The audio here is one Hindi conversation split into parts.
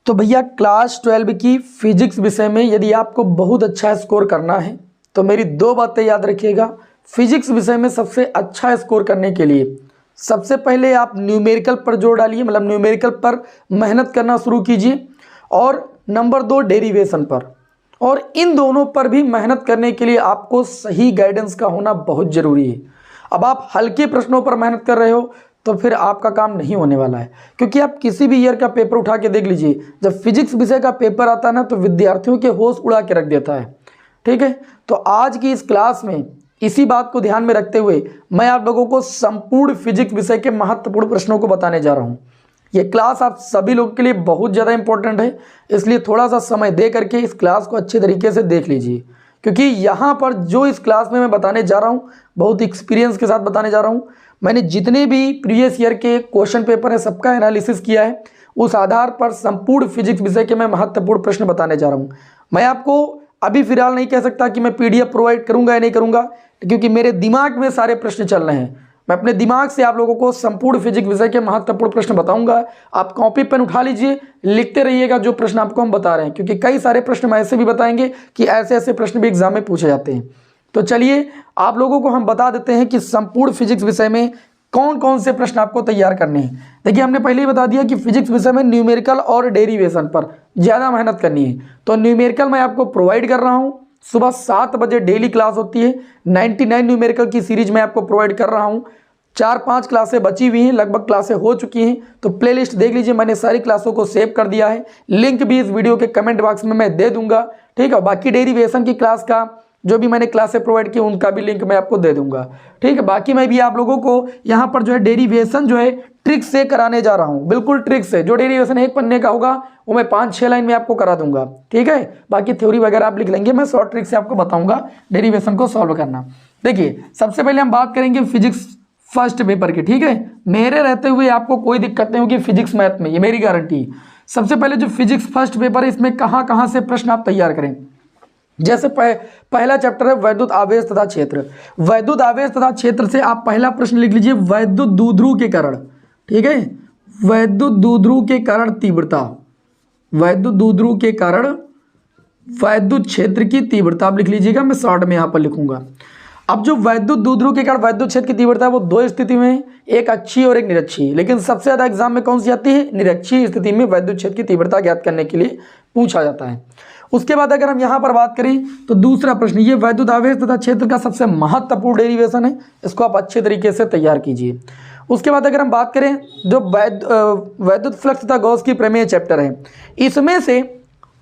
तो भैया क्लास 12 की फिजिक्स विषय में यदि आपको बहुत अच्छा स्कोर करना है तो मेरी दो बातें याद रखिएगा। फिजिक्स विषय में सबसे अच्छा स्कोर करने के लिए सबसे पहले आप न्यूमेरिकल पर जोर डालिए, मतलब न्यूमेरिकल पर मेहनत करना शुरू कीजिए, और नंबर 2 डेरिवेशन पर। और इन दोनों पर भी मेहनत करने के लिए आपको सही गाइडेंस का होना बहुत ज़रूरी है। अब आप हल्के प्रश्नों पर मेहनत कर रहे हो तो फिर आपका काम नहीं होने वाला है, क्योंकि आप किसी भी ईयर का पेपर उठा के देख लीजिए, जब फिजिक्स विषय का पेपर आता है ना तो विद्यार्थियों के होश उड़ा के रख देता है। ठीक है, तो आज की इस क्लास में इसी बात को ध्यान में रखते हुए मैं आप लोगों को संपूर्ण फिजिक्स विषय के महत्वपूर्ण प्रश्नों को बताने जा रहा हूँ। ये क्लास आप सभी लोगों के लिए बहुत ज़्यादा इंपॉर्टेंट है, इसलिए थोड़ा सा समय दे करके इस क्लास को अच्छे तरीके से देख लीजिए, क्योंकि यहाँ पर जो इस क्लास में मैं बताने जा रहा हूँ बहुत एक्सपीरियंस के साथ बताने जा रहा हूँ। मैंने जितने भी प्रीवियस ईयर के क्वेश्चन पेपर है सबका एनालिसिस किया है, उस आधार पर संपूर्ण फिजिक्स विषय के मैं महत्वपूर्ण प्रश्न बताने जा रहा हूँ। मैं आपको अभी फिलहाल नहीं कह सकता कि मैं पीडीएफ प्रोवाइड करूँगा या नहीं करूँगा, क्योंकि मेरे दिमाग में सारे प्रश्न चल रहे हैं। मैं अपने दिमाग से आप लोगों को संपूर्ण फिजिक्स विषय के महत्वपूर्ण प्रश्न बताऊंगा। आप कॉपी पेन उठा लीजिए, लिखते रहिएगा जो प्रश्न आपको हम बता रहे हैं, क्योंकि कई सारे प्रश्न हम ऐसे भी बताएंगे कि ऐसे ऐसे प्रश्न भी एग्जाम में पूछे जाते हैं। तो चलिए आप लोगों को हम बता देते हैं कि संपूर्ण फिजिक्स विषय में कौन कौन से प्रश्न आपको तैयार करने हैं। देखिए हमने पहले ही बता दिया कि फिजिक्स विषय में न्यूमेरिकल और डेरिवेशन पर ज़्यादा मेहनत करनी है। तो न्यूमेरिकल मैं आपको प्रोवाइड कर रहा हूँ, सुबह 7 बजे डेली क्लास होती है। 99 न्यूमेरिकल की सीरीज में आपको प्रोवाइड कर रहा हूँ। 4-5 क्लासें बची हुई हैं, लगभग क्लासें हो चुकी हैं, तो प्लेलिस्ट देख लीजिए, मैंने सारी क्लासों को सेव कर दिया है। लिंक भी इस वीडियो के कमेंट बॉक्स में मैं दे दूंगा। ठीक है, बाकी डेरिवेशन की क्लास का जो भी मैंने क्लासें प्रोवाइड की उनका भी लिंक मैं आपको दे दूंगा। ठीक है, बाकी मैं भी आप लोगों को यहाँ पर जो है डेरिवेशन जो है ट्रिक से कराने जा रहा हूँ, बिल्कुल ट्रिक से। जो डेरिवेशन 1 पन्ने का होगा वो मैं 5-6 लाइन में आपको करा दूंगा। ठीक है, बाकी थ्योरी वगैरह आप लिख लेंगे, मैं शॉर्ट ट्रिक से आपको बताऊंगा डेरिवेशन को सॉल्व करना। देखिए सबसे पहले हम बात करेंगे फिजिक्स फर्स्ट पेपर की। ठीक है, मेरे रहते हुए आपको कोई दिक्कत नहीं होगी फिजिक्स मैथ में, ये मेरी गारंटी। सबसे पहले जो फिजिक्स फर्स्ट पेपर है इसमें कहाँ कहाँ से प्रश्न आप तैयार करें। जैसे पहला चैप्टर है वैद्युत आवेश तथा क्षेत्र। वैद्युत आवेश तथा क्षेत्र से आप पहला प्रश्न लिख लीजिए, वैद्युत द्विध्रुव के कारण। ठीक है, वैद्युत द्विध्रुव के कारण तीव्रता, वैद्युत द्विध्रुव के कारण वैद्युत क्षेत्र की तीव्रता आप लिख लीजिएगा, मैं शॉर्ट में यहाँ पर लिखूंगा। अब जो वैद्युत द्विध्रुव के कारण वैद्युत क्षेत्र की तीव्रता है वो 2 स्थिति में, एक अच्छी और एक निरक्षीय, लेकिन सबसे ज्यादा एग्जाम में कौन सी आती है, निरक्षीय स्थिति में वैद्युत क्षेत्र की तीव्रता ज्ञात करने के लिए पूछा जाता है। उसके बाद अगर हम यहाँ पर बात करें तो दूसरा प्रश्न, ये वैद्युत आवेश तथा क्षेत्र का सबसे महत्वपूर्ण डेरिवेशन है, इसको आप अच्छे तरीके से तैयार कीजिए। उसके बाद अगर हम बात करें जो वैद्युत फ्लक्स तथा गॉस की प्रमेय चैप्टर है, इसमें से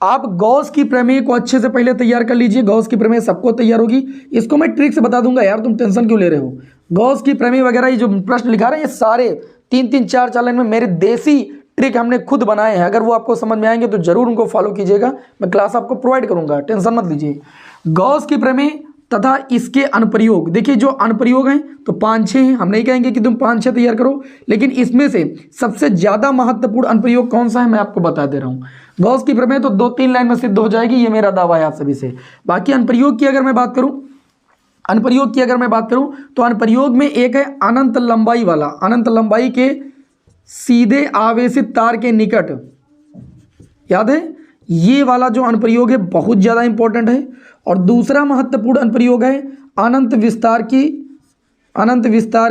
आप गॉस की प्रमेय को अच्छे से पहले तैयार कर लीजिए। गॉस की प्रमेय सबको तैयार होगी, इसको मैं ट्रिक से बता दूंगा यार, तुम टेंशन क्यों ले रहे हो। गॉस की प्रमेय वगैरह ये जो प्रश्न लिखा रहे हैं ये सारे 3-3, 4-4 लाइन में मेरे देसी ट्रिक हमने खुद बनाए हैं। अगर वो आपको समझ में आएंगे तो जरूर उनको फॉलो कीजिएगा, मैं क्लास आपको प्रोवाइड करूंगा, टेंशन मत लीजिए। गॉस की प्रमेय तथा इसके अनुप्रयोग, देखिए जो अनुप्रयोग हैं तो 5-6 हैं, हम नहीं कहेंगे कि तुम 5-6 तैयार करो, लेकिन इसमें से सबसे ज्यादा महत्वपूर्ण अनुप्रयोग कौन सा है मैं आपको बता दे रहा हूँ। गॉस की प्रमेय तो 2-3 लाइन में सिद्ध हो जाएगी, ये मेरा दावा है आप सभी से। बाकी अनुप्रयोग की अगर मैं बात करूं, तो अनुप्रयोग में एक है अनंत लंबाई वाला, अनंत लंबाई के सीधे आवेशित तार के निकट, याद है ये वाला जो अनुप्रयोग है बहुत ज्यादा इंपॉर्टेंट है। और दूसरा महत्वपूर्ण अनुप्रयोग है अनंत विस्तार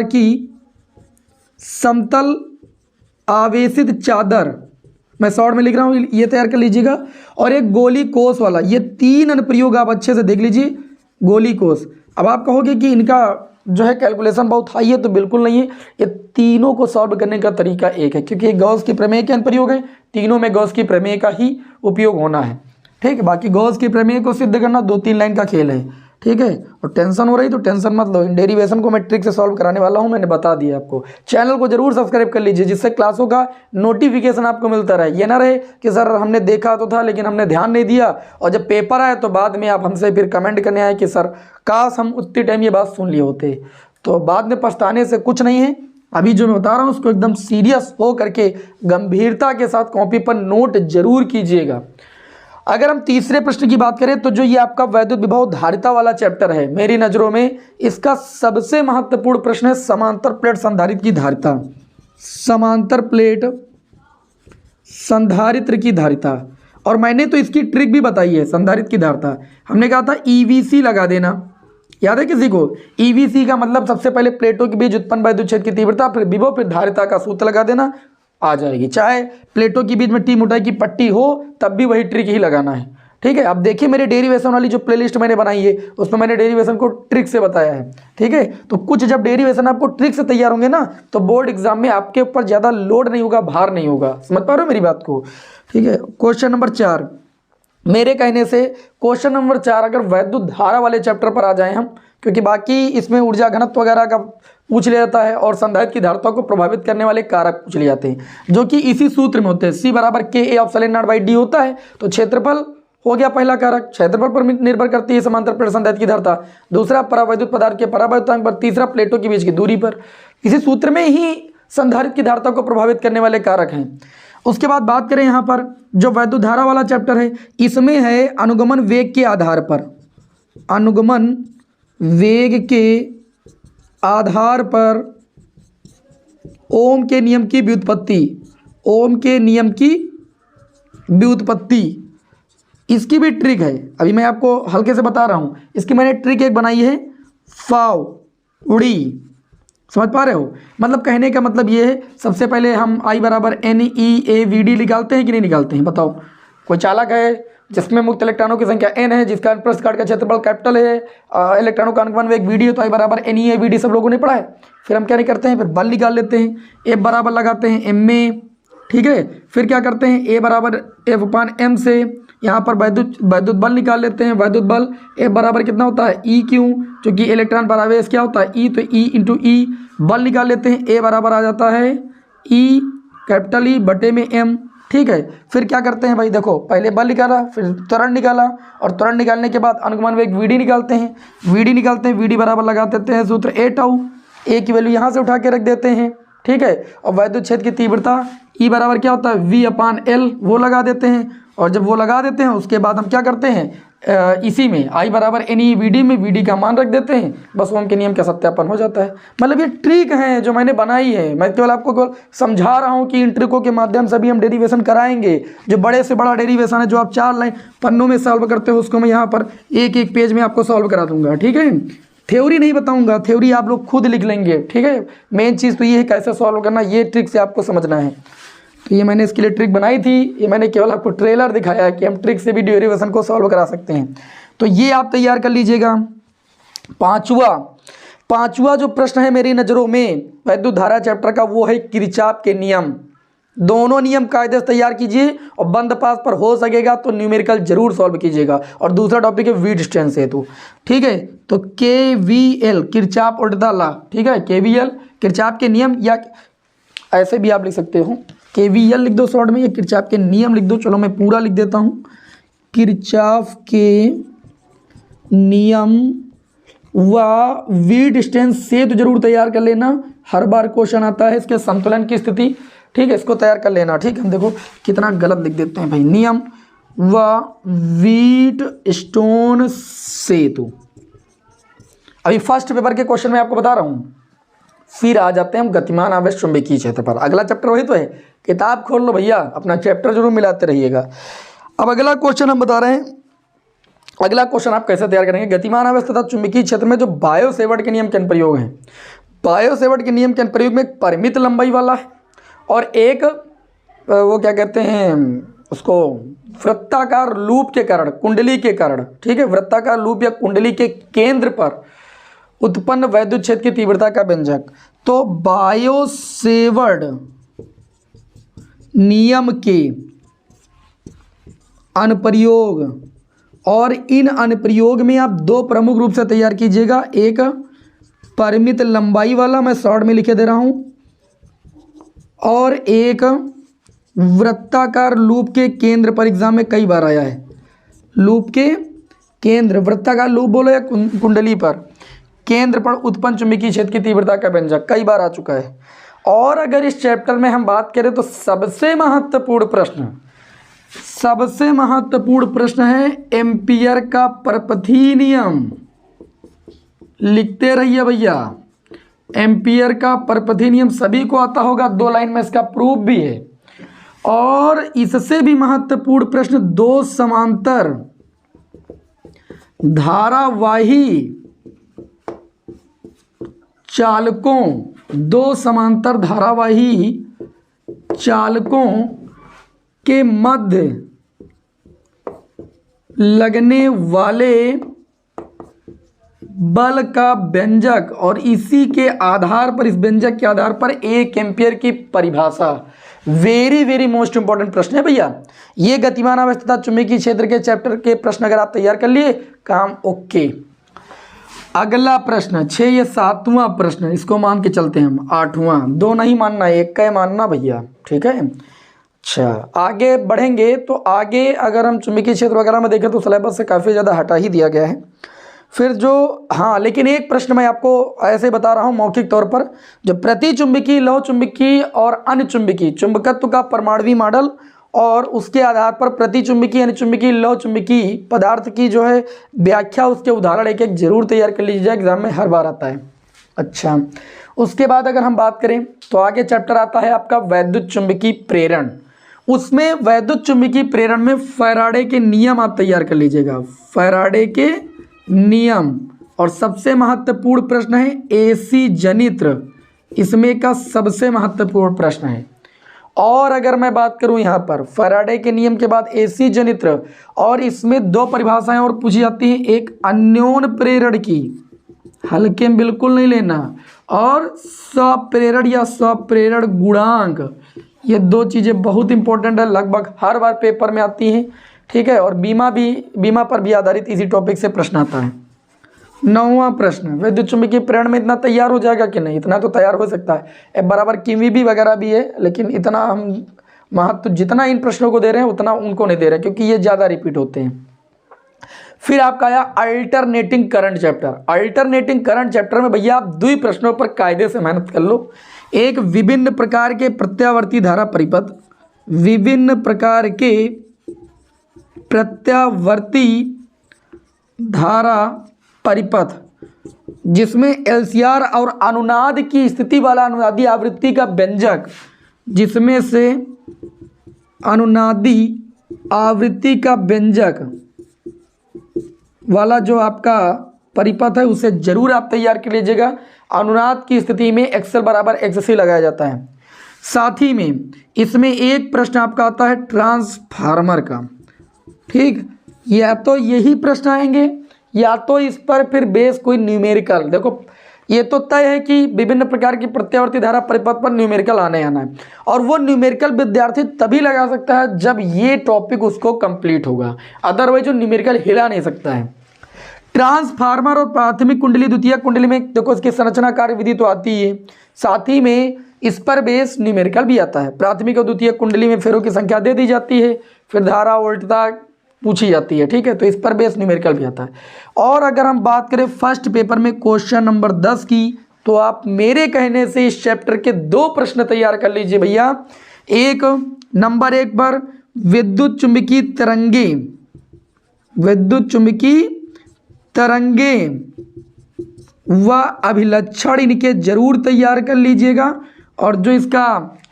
की समतल आवेशित चादर, मैं शॉर्ट में लिख रहा हूं, ये तैयार कर लीजिएगा। और एक गोली कोष वाला, ये 3 अनुप्रयोग आप अच्छे से देख लीजिए। गोली कोष, अब आप कहोगे कि इनका जो है कैलकुलेशन बहुत हाई है, तो बिल्कुल नहीं है, ये तीनों को सॉल्व करने का तरीका एक है, क्योंकि गॉस की प्रमेय के अनुप्रयोग है, तीनों में गॉस की प्रमेय का ही उपयोग होना है। ठीक है, बाकी गॉस की प्रमेय को सिद्ध करना 2-3 लाइन का खेल है। ठीक है, और टेंशन हो रही तो टेंशन मत लो, इन डेरिवेशन को मैं ट्रिक से सॉल्व कराने वाला हूं, मैंने बता दिया आपको। चैनल को जरूर सब्सक्राइब कर लीजिए, जिससे क्लासों का नोटिफिकेशन आपको मिलता रहे। ये ना रहे कि सर हमने देखा तो था लेकिन हमने ध्यान नहीं दिया, और जब पेपर आए तो बाद में आप हमसे फिर कमेंट करने आए कि सर काश हम उतनी टाइम ये बात सुन लिए होते। तो बाद में पछताने से कुछ नहीं है। अभी जो मैं बता रहा हूँ उसको एकदम सीरियस हो करके गंभीरता के साथ कॉपी पर नोट जरूर कीजिएगा। अगर हम तीसरे प्रश्न की बात करें तो जो ये आपका वैद्युत विभव धारिता वाला चैप्टर है, मेरी नज़रों में इसका सबसे महत्वपूर्ण प्रश्न है समांतर प्लेट संधारित्र की धारिता। समांतर प्लेट संधारित्र की धारिता। और मैंने तो इसकी ट्रिक भी बताई है, संधारित्र की धारिता हमने कहा था ईवीसी लगा देना, याद है किसी को? ईवीसी का मतलब सबसे पहले प्लेटों के बीच उत्पन्न वैद्युत क्षेत्र की तीव्रता, फिर विभव, फिर धारिता का सूत्र लगा देना, आ जाएगी। चाहे प्लेटों के बीच में टी मोटाई की पट्टी हो तब भी वही ट्रिक ही लगाना है, ठीक है। अब देखिए मेरे डेरिवेशन वाली जो प्लेलिस्ट मैंने बनाई है उसमें मैंने डेरिवेशन को ट्रिक से बताया है, ठीक है। तो कुछ जब डेरिवेशन आपको ट्रिक से तैयार होंगे ना तो बोर्ड एग्जाम में आपके ऊपर ज़्यादा लोड नहीं होगा, भार नहीं होगा। समझ पा रहे हो मेरी बात को, ठीक है। क्वेश्चन नंबर 4 मेरे कहने से क्वेश्चन नंबर 4 अगर वैद्युत धारा वाले चैप्टर पर आ जाएं हम, क्योंकि बाकी इसमें ऊर्जा घनत्व वगैरह का पूछ लिया जाता है और संधारित्र की धारिता को प्रभावित करने वाले कारक पूछ लिए जाते हैं जो कि इसी सूत्र में होते हैं। C बराबर KA of sine not by D होता है। तो क्षेत्रफल हो गया पहला कारक, क्षेत्रफल पर निर्भर करती है समांतर प्लेट संधारित्र की धारिता। दूसरा परावैद्युत पदार्थ के परावैद्युतांक पर। तीसरा प्लेटों के बीच की दूरी पर। इसी सूत्र में ही संधारित्र की धारिता को प्रभावित करने वाले कारक हैं। उसके बाद बात करें यहाँ पर जो वैद्युत धारा वाला चैप्टर है इसमें है अनुगमन वेग के आधार पर, अनुगमन वेग के आधार पर ओम के नियम की व्युत्पत्ति, ओम के नियम की व्युत्पत्ति। इसकी भी ट्रिक है, अभी मैं आपको हल्के से बता रहा हूँ। इसकी मैंने ट्रिक एक बनाई है, फाव उड़ी। समझ पा रहे हो? मतलब कहने का मतलब ये है, सबसे पहले हम I बराबर NeAVD निकालते हैं कि नहीं निकालते हैं? बताओ। कोई चालक है जिसमें मुक्त इलेक्ट्रॉनों की संख्या n है, जिसका प्रस्थ काट का क्षेत्रफल कैपिटल है, इलेक्ट्रॉनों का अनुगमन वेग VD है, तो I बराबर NeAVD सब लोगों ने पढ़ा है। फिर हम क्या नहीं करते हैं, फिर बल निकाल लेते हैं, F बराबर लगाते हैं M में, ठीक है। फिर क्या करते हैं, A बराबर F/m से यहाँ पर वैद्युत बल निकाल लेते हैं। वैद्युत बल F बराबर कितना होता है, E क्यू, क्योंकि इलेक्ट्रॉन पर आवेश क्या होता है, E, तो E इंटू E। बल निकाल लेते हैं, A बराबर आ जाता है E कैपिटल E बटे में M, ठीक है। फिर क्या करते हैं भाई, देखो पहले बल निकाला, फिर त्वरण निकाला, और त्वरण निकालने के बाद अनुगमन वेग VD निकालते हैं। VD बराबर लगा देते हैं सूत्र A टाउ, A की वैल्यू यहाँ से उठा के रख देते हैं, ठीक है। और वैद्युत क्षेत्र की तीव्रता E बराबर क्या होता है, V/L, वो लगा देते हैं। और जब वो लगा देते हैं उसके बाद हम क्या करते हैं, इसी में I बराबर NeVD में VD का मान रख देते हैं, बस ओम के नियम का सत्यापन हो जाता है। मतलब ये ट्रिक है जो मैंने बनाई है, मैं केवल आपको केवल समझा रहा हूँ कि इन ट्रिकों के माध्यम से भी हम डेरिवेशन कराएंगे। जो बड़े से बड़ा डेरिवेशन है जो आप 4 लाइन पन्नों में सॉल्व करते हो उसको मैं यहाँ पर एक पेज में आपको सॉल्व करा दूंगा, ठीक है। थ्योरी नहीं बताऊंगा, थ्योरी आप लोग खुद लिख लेंगे, ठीक है। मेन चीज़ तो ये है कैसे सॉल्व करना, ये ट्रिक से आपको समझना है। तो ये मैंने इसके लिए ट्रिक बनाई थी, ये मैंने केवल आपको ट्रेलर दिखाया है कि हम ट्रिक से भी डेरिवेशन को सॉल्व करा सकते हैं। तो ये आप तैयार कर लीजिएगा। पांचवा जो प्रश्न है मेरी नज़रों में वैद्युत धारा चैप्टर का, वो है किरचॉफ के नियम। दोनों नियम कायदे से तैयार कीजिए और बंद पास पर हो सकेगा तो न्यूमेरिकल जरूर सॉल्व कीजिएगा। और दूसरा टॉपिक है वी डिस्टेंस हेतु, ठीक है। तो KVL किरचॉफ उल्टा लॉ, ठीक है। KVL किरचॉफ के नियम, या ऐसे भी आप लिख सकते हो, KVL लिख दो शॉर्ट में, या किरचॉफ के नियम लिख दो। चलो मैं पूरा लिख देता हूँ, किरचॉफ के नियम व वी डिस्टेंस से तो जरूर तैयार कर लेना, हर बार क्वेश्चन आता है इसके संतुलन की स्थिति, ठीक है। इसको तैयार कर लेना, ठीक है। हम देखो कितना गलत लिख देते हैं भाई, नियम व व्हीट स्टोन सेतु। अभी फर्स्ट पेपर के क्वेश्चन में आपको बता रहा हूँ। फिर आ जाते हैं हम गतिमान आवेश चुंबकीय क्षेत्र पर। अगला चैप्टर वही तो है, किताब खोल लो भैया, अपना चैप्टर जरूर मिलाते रहिएगा। अब अगला क्वेश्चन हम बता रहे हैं, अगला क्वेश्चन आप कैसे तैयार करेंगे। गतिमान आवेश तथा चुंबकीय क्षेत्र में जो बायो सेवर्ट के नियम के अनुप्रयोग हैं, बायो सेवर्ट के नियम के अनुप्रयोग में एक परिमित लंबाई वाला है और एक वो क्या कहते हैं उसको, वृत्ताकार लूप के कारण, कुंडली के कारण, ठीक है। वृत्ताकार लूप या कुंडली के केंद्र पर उत्पन्न वैद्युत क्षेत्र की तीव्रता का व्यंजक। तो बायो सेवर्ट नियम के अनुप्रयोग, और इन अनुप्रयोग में आप 2 प्रमुख रूप से तैयार कीजिएगा। एक परिमित लंबाई वाला, मैं शॉर्ट में लिखे दे रहा हूं, और एक वृत्ताकार लूप के केंद्र पर। एग्जाम में कई बार आया है, लूप के केंद्र, वृत्ताकार लूप बोलो या कुंडली पर, केंद्र पर उत्पन्न चुंबकीय क्षेत्र की तीव्रता का व्यंजक, कई बार आ चुका है। और अगर इस चैप्टर में हम बात करें तो सबसे महत्वपूर्ण प्रश्न है एम्पियर का परपथी नियम। लिखते रहिए भैया, एम्पियर का परपथी नियम सभी को आता होगा, 2 लाइन में इसका प्रूफ भी है। और इससे भी महत्वपूर्ण प्रश्न, दो समांतर धारावाही चालकों, दो समांतर धारावाही चालकों के मध्य लगने वाले बल का व्यंजक, और इसी के आधार पर, इस व्यंजक के आधार पर 1 एम्पियर की परिभाषा। वेरी वेरी मोस्ट इंपॉर्टेंट प्रश्न है भैया ये। गतिमान आवेश तथा चुंबकीय क्षेत्र के चैप्टर के प्रश्न अगर आप तैयार कर लिए, काम ओके। अगला प्रश्न 6, ये 7वां प्रश्न, इसको मान के चलते हैं हम। 8वां, 2 नहीं मानना, 1 का ही मानना भैया, ठीक है। अच्छा, आगे बढ़ेंगे तो आगे अगर हम चुंबकीय क्षेत्र वगैरह में देखें तो सिलेबस से काफ़ी ज़्यादा हटा ही दिया गया है। फिर जो, हाँ, लेकिन एक प्रश्न मैं आपको ऐसे बता रहा हूँ मौखिक तौर पर, जो प्रति चुंबकीय, लौह चुंबकीय और अन्य चुंबकीय चुंबकत्व का परमाणु मॉडल, और उसके आधार पर प्रति चुंबकीय, अन्य चुंबकीय, लौह चुंबकीय पदार्थ की जो है व्याख्या, उसके उदाहरण एक एक जरूर तैयार कर लीजिए, एग्जाम में हर बार आता है। अच्छा, उसके बाद अगर हम बात करें तो आगे चैप्टर आता है आपका वैद्युत चुंबकीय प्रेरण। उसमें वैद्युत चुंबकीय प्रेरण में फैराडे के नियम आप तैयार कर लीजिएगा, फैराडे के नियम। और सबसे महत्वपूर्ण प्रश्न है एसी जनित्र, इसमें का सबसे महत्वपूर्ण प्रश्न है। और अगर मैं बात करूं यहाँ पर फैराडे के नियम के बाद एसी जनित्र, और इसमें 2 परिभाषाएं और पूछी जाती हैं, एक अन्योन प्रेरण की, हल्के में बिल्कुल नहीं लेना, और स्वप्रेरण या स्वप्रेरण गुणांक। ये 2 चीज़ें बहुत इंपॉर्टेंट है, लगभग हर बार पेपर में आती हैं, ठीक है। और बीमा पर भी आधारित इसी टॉपिक से प्रश्न आता है। 9वां प्रश्न, विद्युत चुंबकीय प्रेरण में इतना तैयार हो जाएगा कि नहीं? इतना तो तैयार हो सकता है, बराबर कीवी भी वगैरह भी है, लेकिन इतना हम महत्व जितना इन प्रश्नों को दे रहे हैं उतना उनको नहीं दे रहे, क्योंकि ये ज़्यादा रिपीट होते हैं। फिर आपका आया alternating current chapter. Alternating current chapter में भैया आप 2 प्रश्नों पर कायदे से मेहनत कर लो। एक, विभिन्न प्रकार के प्रत्यावर्ती धारा परिपथ, विभिन्न प्रकार के प्रत्यावर्ती धारा परिपथ, जिसमें एलसीआर और अनुनाद की स्थिति वाला अनुनादी आवृत्ति का व्यंजक, जिसमें से अनुनादी आवृत्ति का व्यंजक वाला जो आपका परिपथ है उसे जरूर आप तैयार कर लीजिएगा। अनुनाद की स्थिति में एक्सल बराबर एक्ससी लगाया जाता है। साथ ही में इसमें एक प्रश्न आपका आता है ट्रांसफार्मर का, ठीक। या तो यही प्रश्न आएंगे या तो इस पर फिर बेस कोई न्यूमेरिकल। देखो ये तो तय है कि विभिन्न प्रकार की प्रत्यावर्ती धारा परिपथ पर न्यूमेरिकल आना है, और वो न्यूमेरिकल विद्यार्थी तभी लगा सकता है जब ये टॉपिक उसको कंप्लीट होगा, अदरवाइज जो न्यूमेरिकल हिला नहीं सकता है। ट्रांसफार्मर और प्राथमिक कुंडली द्वितीयक कुंडली में देखो इसकी संरचना कार्य विधि तो आती है, साथ ही में इस पर बेस न्यूमेरिकल भी आता है। प्राथमिक और द्वितीयक कुंडली में फेरों की संख्या दे दी जाती है, फिर धारा वोल्टता पूछी जाती है, ठीक है, तो इस पर बेस न्यूमेरिकल भी आता है। और अगर हम बात करें फर्स्ट पेपर में क्वेश्चन नंबर 10 की, तो आप मेरे कहने से इस चैप्टर के 2 प्रश्न तैयार कर लीजिए भैया। एक, नंबर 1 पर विद्युत चुंबकीय तरंगे, विद्युत चुंबकीय तरंगे व अभिलक्षण, इनके जरूर तैयार कर लीजिएगा। और जो इसका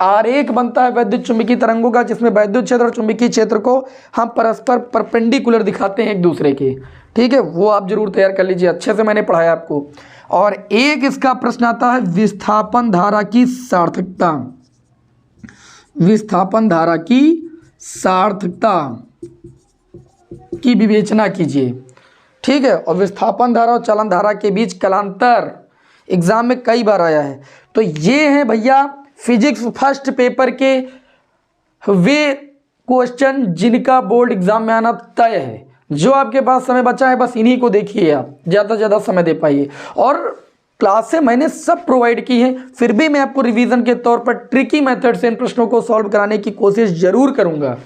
आरेख बनता है वैद्युत चुंबकीय तरंगों का, जिसमें वैद्युत क्षेत्र और चुंबकीय क्षेत्र को हम परस्पर परपेंडिकुलर दिखाते हैं एक दूसरे के, ठीक है, वो आप जरूर तैयार कर लीजिए, अच्छे से मैंने पढ़ाया आपको। और एक इसका प्रश्न आता है विस्थापन धारा की सार्थकता, विस्थापन धारा की सार्थकता की विवेचना कीजिए, ठीक है। और विस्थापन धारा और चलन धारा के बीच कलांतर एग्जाम में कई बार आया है। तो ये हैं भैया फिजिक्स फर्स्ट पेपर के वे क्वेश्चन जिनका बोर्ड एग्जाम में आना तय है। जो आपके पास समय बचा है बस इन्हीं को देखिए, आप ज़्यादा से ज़्यादा समय दे पाइए। और क्लासें मैंने सब प्रोवाइड की हैं, फिर भी मैं आपको रिवीजन के तौर पर ट्रिकी मेथड से इन प्रश्नों को सॉल्व कराने की कोशिश जरूर करूँगा,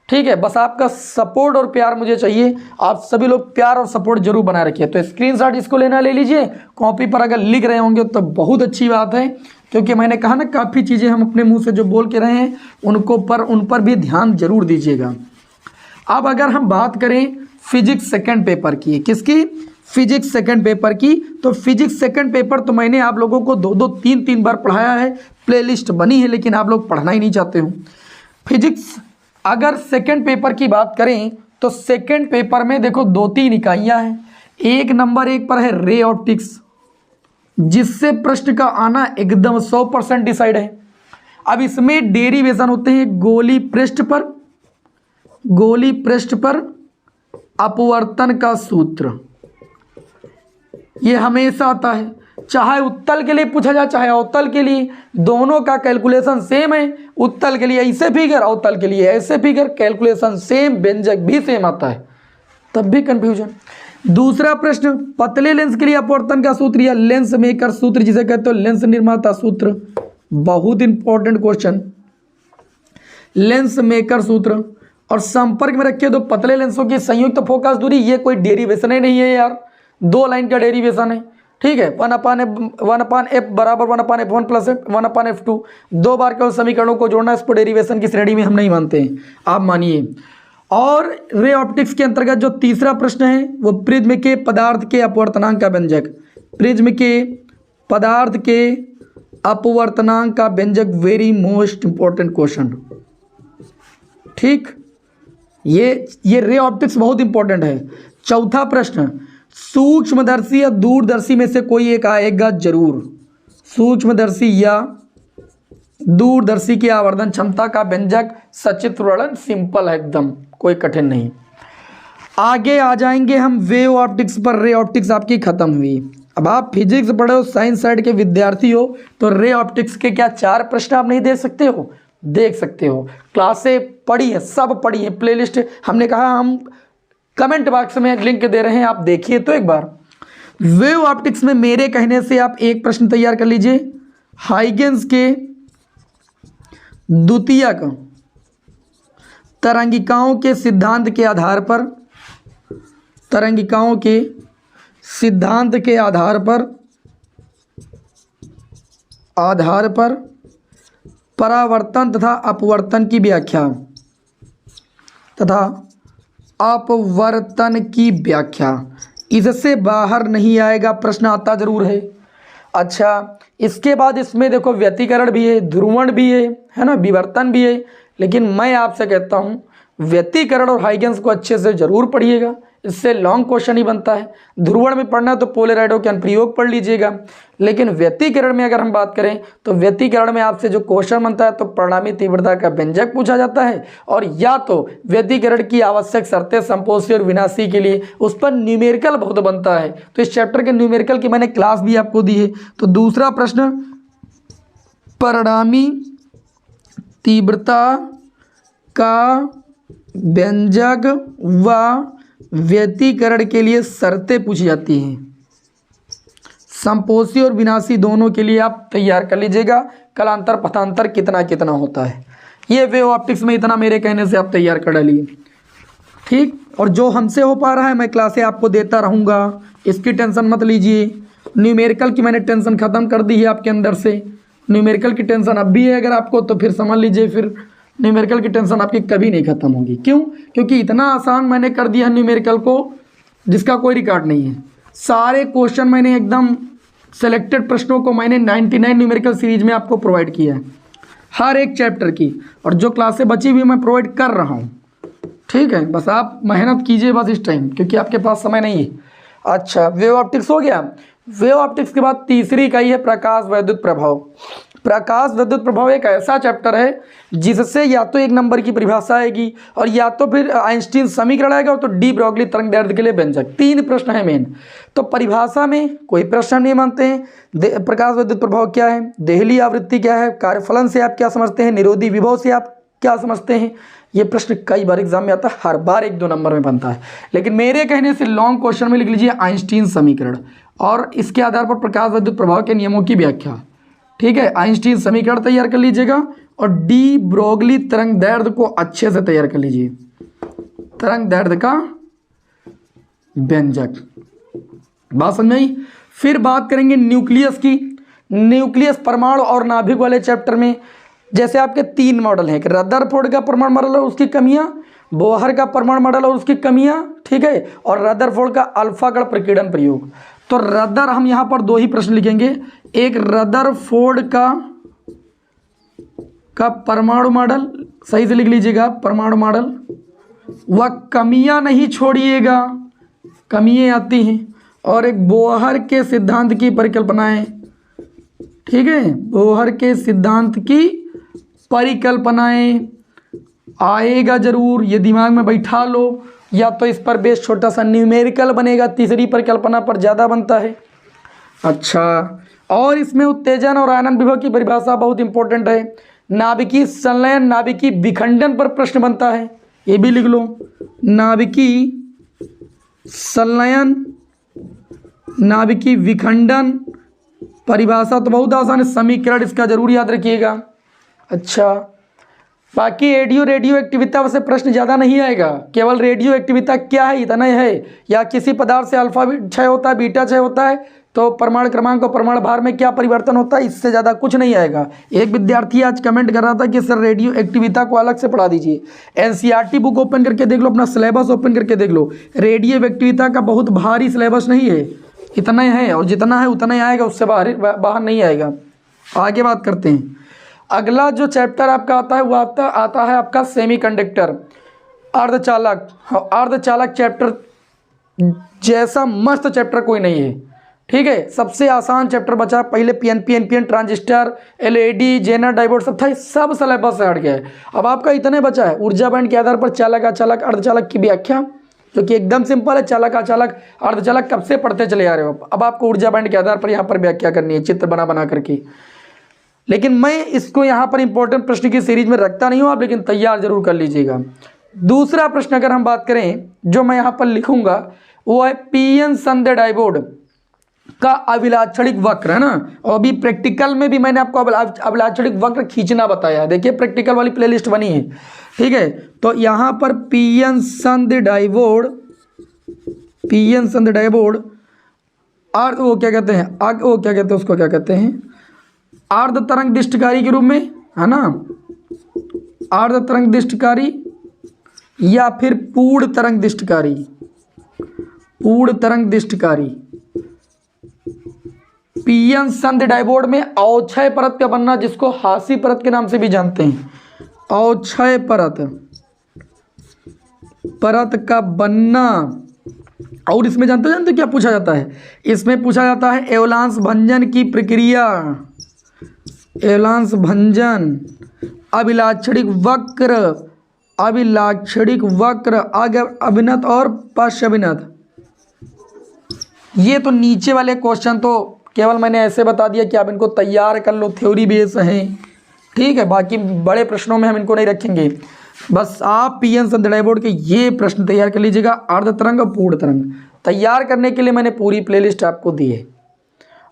ठीक है। बस आपका सपोर्ट और प्यार मुझे चाहिए, आप सभी लोग प्यार और सपोर्ट जरूर बनाए रखिए। तो स्क्रीनशॉट इसको लेना ले लीजिए, कॉपी पर अगर लिख रहे होंगे तो बहुत अच्छी बात है, क्योंकि मैंने कहा ना काफ़ी चीज़ें हम अपने मुंह से जो बोल के रहे हैं उन पर भी ध्यान जरूर दीजिएगा। अब अगर हम बात करें फिजिक्स सेकेंड पेपर की, किसकी? फिजिक्स सेकेंड पेपर की। तो फिजिक्स सेकेंड पेपर तो मैंने आप लोगों को 2-2, 3-3 बार पढ़ाया है, प्लेलिस्ट बनी है, लेकिन आप लोग पढ़ना ही नहीं चाहते हो। फिजिक्स अगर सेकंड पेपर की बात करें तो सेकंड पेपर में देखो 2-3 इकाइयां हैं। एक नंबर 1 पर है रे ऑप्टिक्स, जिससे प्रश्न का आना एकदम 100% डिसाइड है। अब इसमें डेरिवेशन होते हैं गोली पृष्ठ पर अपवर्तन का सूत्र, ये हमेशा आता है, चाहे उत्तल के लिए पूछा जाए चाहे अवतल के लिए, दोनों का कैलकुलेशन सेम है। उत्तल के लिए ऐसे फिगर, अवतल के लिए ऐसे फिगर, कैलकुलेशन सेम, व्यंजक भी सेम आता है, तब भी कंफ्यूजन। दूसरा प्रश्न, पतले लेंस के लिए अपवर्तन का सूत्र या लेंस मेकर सूत्र जिसे कहते हो लेंस निर्माता सूत्र, बहुत इंपॉर्टेंट क्वेश्चन, लेंस मेकर सूत्र। और संपर्क में रखे दो पतले लेंसों की संयुक्त फोकस दूरी, ये कोई डेरिवेशन ही नहीं है यार, 2 लाइन का डेरिवेशन है, ठीक है। 1/f बराबर 1/f1 प्लस 1/f2, 2 बार के समीकरणों को जोड़ना, इसको डेरिवेशन की श्रेणी में हम नहीं मानते हैं, आप मानिए। और रे ऑप्टिक्स के अंतर्गत जो तीसरा प्रश्न है वो प्रिज्म के पदार्थ के अपवर्तनांक का व्यंजक, प्रिज्म के पदार्थ के अपवर्तनांक का व्यंजक, वेरी मोस्ट इंपॉर्टेंट क्वेश्चन, ठीक। ये रे ऑप्टिक्स बहुत इंपॉर्टेंट है। चौथा प्रश्न, सूक्ष्मदर्शी या दूरदर्शी में से कोई एक आएगा जरूर, सूक्ष्मदर्शी या दूरदर्शी की आवर्धन क्षमता का व्यंजक, सचित्र वर्णन, सिंपल है एकदम, कोई कठिन नहीं। आगे आ जाएंगे हम वेव ऑप्टिक्स पर, रे ऑप्टिक्स आपकी खत्म हुई। अब आप फिजिक्स पढ़े हो, साइंस साइड के विद्यार्थी हो, तो रे ऑप्टिक्स के क्या 4 प्रश्न आप नहीं देख सकते हो? देख सकते हो, क्लासें पढ़ी है, सब पढ़ी है, प्लेलिस्ट हमने कहा हम कमेंट बॉक्स में लिंक दे रहे हैं, आप देखिए तो एक बार। वेव ऑप्टिक्स में मेरे कहने से आप एक प्रश्न तैयार कर लीजिए, हाइगेंस के द्वितीयक तरंगिकाओं के सिद्धांत के आधार पर, तरंगिकाओं के सिद्धांत के आधार पर परावर्तन तथा अपवर्तन की व्याख्या, इससे बाहर नहीं आएगा, प्रश्न आता जरूर है। अच्छा, इसके बाद इसमें देखो व्यतिकरण भी है, ध्रुवण भी है ना, विवर्तन भी है, लेकिन मैं आपसे कहता हूँ व्यतिकरण और हाइगेंस को अच्छे से जरूर पढ़िएगा, इससे लॉन्ग क्वेश्चन ही बनता है। ध्रुवण में पढ़ना तो पोलराइडो के अनुप्रयोग पढ़ लीजिएगा, लेकिन व्यतिकरण में अगर हम बात करें तो व्यतिकरण में आपसे जो क्वेश्चन बनता है तो परिणामी तीव्रता का व्यंजक पूछा जाता है, और या तो व्यतिकरण की आवश्यक शर्तें संपोषी और विनाशी के लिए, उस पर न्यूमेरिकल बहुत बनता है। तो इस चैप्टर के न्यूमेरिकल की मैंने क्लास भी आपको दी है। तो दूसरा प्रश्न, परिणामी तीव्रता का व्यंजक व व्यतिकरण के लिए शर्तें पूछी जाती हैं, संपोषी और विनाशी दोनों के लिए आप तैयार कर लीजिएगा, कलांतर पथांतर कितना कितना होता है, ये वेव ऑप्टिक्स में इतना मेरे कहने से आप तैयार कर डालिए, ठीक। और जो हमसे हो पा रहा है मैं क्लासें आपको देता रहूँगा, इसकी टेंशन मत लीजिए। न्यूमेरिकल की मैंने टेंशन ख़त्म कर दी है आपके अंदर से, न्यूमेरिकल की टेंशन अब भी है अगर आपको, तो फिर समझ लीजिए फिर न्यूमेरिकल की टेंशन आपकी कभी नहीं खत्म होगी। क्यों? क्योंकि इतना आसान मैंने कर दिया है न्यूमेरिकल को जिसका कोई रिकॉर्ड नहीं है। सारे क्वेश्चन मैंने एकदम सेलेक्टेड प्रश्नों को मैंने 99 न्यूमेरिकल सीरीज में आपको प्रोवाइड किया है, हर एक चैप्टर की, और जो क्लासें बची हुई मैं प्रोवाइड कर रहा हूँ, ठीक है। बस आप मेहनत कीजिए बस इस टाइम, क्योंकि आपके पास समय नहीं है। अच्छा, वेव ऑप्टिक्स हो गया। वेव ऑप्टिक्स के बाद तीसरी इकाई है प्रकाश वैद्युत प्रभाव। प्रकाश वैद्युत प्रभाव एक ऐसा चैप्टर है जिससे या तो 1 नंबर की परिभाषा आएगी और या तो फिर आइंस्टीन समीकरण आएगा, और तो डी ब्रोगली तरंग दैर्ध्य के लिए व्यंजक, 3 प्रश्न है मेन। तो परिभाषा में कोई प्रश्न नहीं मानते हैं। प्रकाश वैद्युत प्रभाव क्या है, देहली आवृत्ति क्या है, कार्यफलन से आप क्या समझते हैं, निरोधी विभव से आप क्या समझते हैं, ये प्रश्न कई बार एग्जाम में आता है, हर बार 1-2 नंबर में बनता है। लेकिन मेरे कहने से लॉन्ग क्वेश्चन में लिख लीजिए आइंस्टीन समीकरण, और इसके आधार पर प्रकाश वैद्युत प्रभाव के नियमों की व्याख्या, ठीक है। आइंस्टीन समीकरण तैयार कर लीजिएगा, और डी ब्रोगली तरंग दैर्ध्य को अच्छे से तैयार कर लीजिए, तरंग दैर्ध्य का व्यंजक, बात समझ आई। फिर बात करेंगे न्यूक्लियस की। न्यूक्लियस परमाणु और नाभिक वाले चैप्टर में जैसे आपके 3 मॉडल हैं, रदरफोर्ड का परमाणु मॉडल और उसकी कमियां, बोहर का परमाणु मॉडल और उसकी कमियां, ठीक है, और रदरफोर्ड का अल्फा कण प्रकीर्णन प्रयोग। तो रदर हम यहाँ पर 2 ही प्रश्न लिखेंगे, एक रदरफोर्ड का परमाणु मॉडल, सही से लिख लीजिएगा, परमाणु मॉडल। वह कमियां नहीं छोड़िएगा, कमियां आती हैं। और एक बोहर के सिद्धांत की परिकल्पनाएं, ठीक है, बोहर के सिद्धांत की परिकल्पनाएं आएगा जरूर, ये दिमाग में बैठा लो। या तो इस पर बेस छोटा सा न्यूमेरिकल बनेगा, तीसरी परिकल्पना पर ज़्यादा बनता है। अच्छा, और इसमें उत्तेजन और आनंद विभव की परिभाषा बहुत इंपॉर्टेंट है। नाभिकीय संलयन, नाभिकीय विखंडन पर प्रश्न बनता है, ये भी लिख लो। नाभिकीय संलयन, नाभिकीय विखंडन परिभाषा तो बहुत आसान है, समीकरण इसका जरूर याद रखिएगा। अच्छा, बाकी रेडियो एक्टिविता से प्रश्न ज़्यादा नहीं आएगा, केवल रेडियो एक्टिविता क्या है इतना है, या किसी पदार्थ से अल्फा क्षय होता है, बीटा क्षय होता है, तो परमाणु क्रमांक और परमाणु भार में क्या परिवर्तन होता है, इससे ज़्यादा कुछ नहीं आएगा। एक विद्यार्थी आज कमेंट कर रहा था कि सर रेडियो एक्टिविता को अलग से पढ़ा दीजिए। एनसीईआरटी बुक ओपन करके देख लो, अपना सिलेबस ओपन करके देख लो, रेडियो एक्टिविता का बहुत भारी सिलेबस नहीं है, इतना ही है, और जितना है उतना ही आएगा, उससे बाहर नहीं आएगा। आगे बात करते हैं। अगला जो चैप्टर आपका आता है वो आता है आपका सेमीकंडक्टर, अर्धचालक। अर्धचालक चैप्टर जैसा मस्त चैप्टर कोई नहीं है, ठीक है, सबसे आसान चैप्टर बचा। पहले PNP transistor, LED, zener, diode सब था, सब सिलेबस से हट गया है। अब आपका इतने बचा है, ऊर्जा बैंड के आधार पर चालक, अचालक, अर्धचालक की व्याख्या, जो कि एकदम सिंपल है। चालक, अचालक, अर्धचालक कब से पढ़ते चले आ रहे हो, अब आपको ऊर्जा बैंड के आधार पर यहाँ पर व्याख्या करनी है, चित्र बना करके। लेकिन मैं इसको यहाँ पर इंपॉर्टेंट प्रश्न की सीरीज में रखता नहीं हूँ, आप लेकिन तैयार जरूर कर लीजिएगा। दूसरा प्रश्न अगर हम बात करें जो मैं यहाँ पर लिखूंगा वो है पीएन संदे डायोड का अभिलाक्षणिक वक्र, है ना। और अभी प्रैक्टिकल में भी मैंने आपको अभिलाक्षणिक वक्र खींचना बताया है, देखिए प्रैक्टिकल वाली प्लेलिस्ट बनी है, ठीक है। तो यहाँ पर पीएन संदे डायोड, पीएन संदे डायोड अर्ध वो क्या कहते हैं, वो क्या कहते हैं, उसको क्या कहते हैं, अर्ध तरंग दिष्टकारी के रूप में, है ना, अर्ध तरंग दिष्टकारी या फिर पूर्ण तरंग दिष्टकारी, पूर्ण तरंग दिष्टकारी। पीएन संदे डायोड में अवक्षय परत का बनना, जिसको हासी परत के नाम से भी जानते हैं, अवक्षय परत का बनना। और इसमें जानते क्या पूछा जाता है, इसमें पूछा जाता है एवलांस भंजन की प्रक्रिया, एवलांस भंजन, अभिलाक्षणिक वक्र, अभिलाक्षणिक वक्र, आगे अभिनत और पश्च अभिनत। ये तो नीचे वाले क्वेश्चन तो केवल मैंने ऐसे बता दिया कि आप इनको तैयार कर लो, थ्योरी बेस हैं, ठीक है। बाकी बड़े प्रश्नों में हम इनको नहीं रखेंगे, बस आप पीएन संदे डायोड के ये प्रश्न तैयार कर लीजिएगा, अर्ध तरंग और पूर्ण तरंग। तैयार करने के लिए मैंने पूरी प्लेलिस्ट आपको दी है।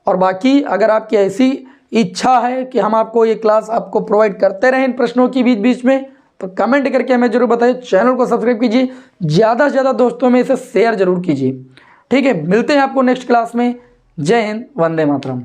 और बाकी अगर आपकी ऐसी इच्छा है कि हम आपको ये क्लास आपको प्रोवाइड करते रहें इन प्रश्नों की बीच बीच में, तो कमेंट करके हमें जरूर बताइए। चैनल को सब्सक्राइब कीजिए, ज़्यादा से ज़्यादा दोस्तों में इसे शेयर जरूर कीजिए, ठीक है। मिलते हैं आपको नेक्स्ट क्लास में। जय हिंद, वंदे मातरम।